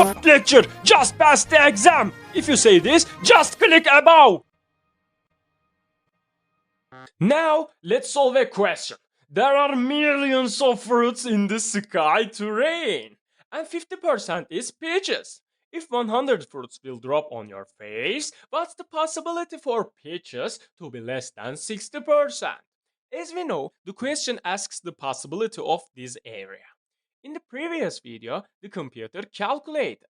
Fuck lecture, just pass the exam. If you say this, just click above. Now, let's solve a question. There are millions of fruits in the sky to rain, and 50% is peaches. If 100 fruits will drop on your face, what's the possibility for peaches to be less than 60%? As we know, the question asks the possibility of this area. In the previous video, the computer calculated.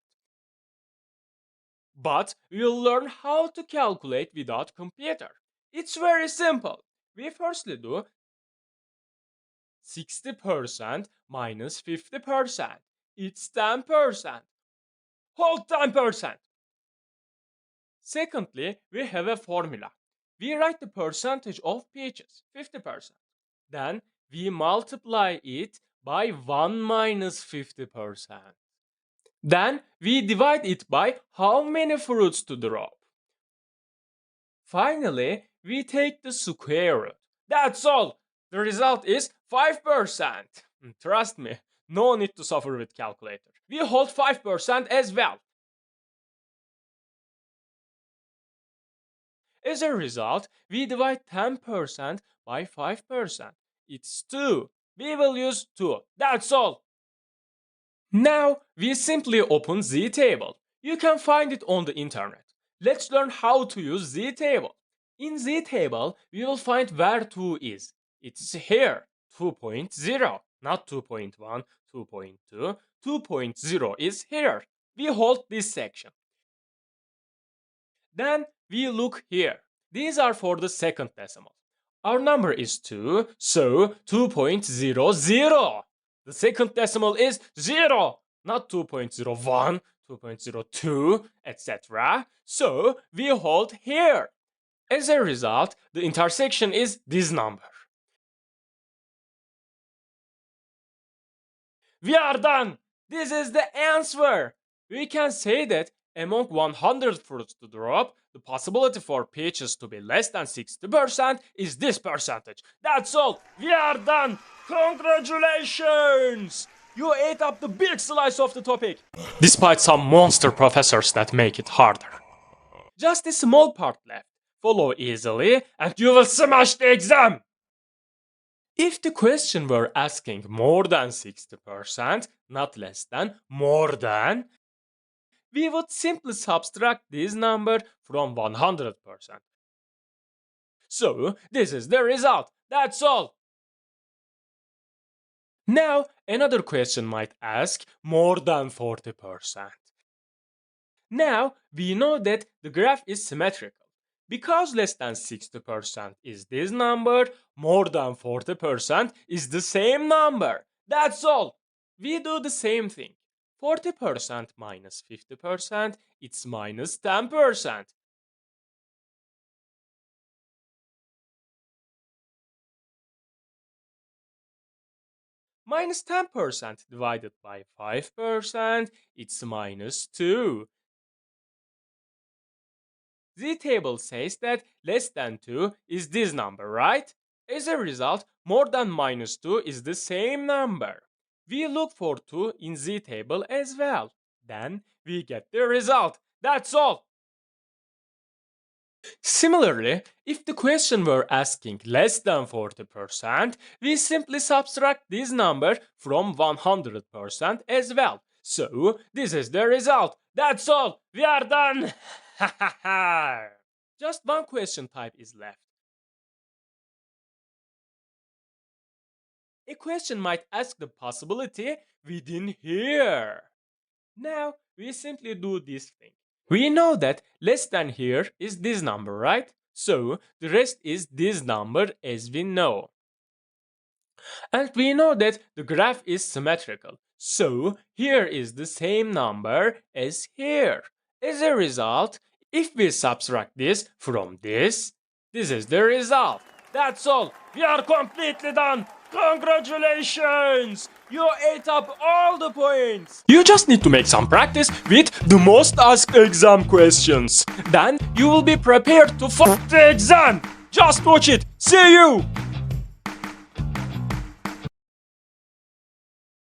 But we'll learn how to calculate without computer. It's very simple. We firstly do 60% minus 50%. It's 10%. Hold 10%. Secondly, we have a formula. We write the percentage of peaches, 50%. Then we multiply it by 1 minus 50%. Then we divide it by how many fruits to drop. Finally, we take the square root. That's all. The result is 5%. Trust me, no need to suffer with calculator. We hold 5% as well. As a result, we divide 10% by 5%. It's 2. We will use 2. That's all. Now, we simply open zTable. You can find it on the internet. Let's learn how to use zTable. In zTable, we will find where 2 is. It's here, 2.0, not 2.1, 2.2. 2.0 is here. We hold this section. Then we look here. These are for the second decimal. Our number is 2, so 2.00. The second decimal is 0, not 2.01, 2.02, etc. So we hold here. As a result, the intersection is this number. We are done! This is the answer! We can say that among 100 fruits to drop, the possibility for peaches to be less than 60% is this percentage. That's all! We are done! Congratulations! You ate up the big slice of the topic! Despite some monster professors that make it harder. Just a small part left. Follow easily and you will smash the exam! If the question were asking more than 60%, not less than, more than, we would simply subtract this number from 100%. So, this is the result. That's all. Now, another question might ask more than 40%. Now, we know that the graph is symmetrical. Because less than 60% is this number, more than 40% is the same number. That's all. We do the same thing. 40% minus 50%, it's minus 10%. Minus 10% divided by 5%, it's minus 2. zTable says that less than 2 is this number, right? As a result, more than minus 2 is the same number. We look for 2 in zTable as well. Then we get the result. That's all. Similarly, if the question were asking less than 40%, we simply subtract this number from 100% as well. So, this is the result. That's all. We are done. Just one question type is left. A question might ask the possibility within here. Now, we simply do this thing. We know that less than here is this number, right? So, the rest is this number as we know. And we know that the graph is symmetrical. So, here is the same number as here. As a result, if we subtract this from this is the result. That's all. We are completely done. Congratulations! You ate up all the points. You just need to make some practice with the most asked exam questions. Then you will be prepared to fuck the exam. Just watch it. See you!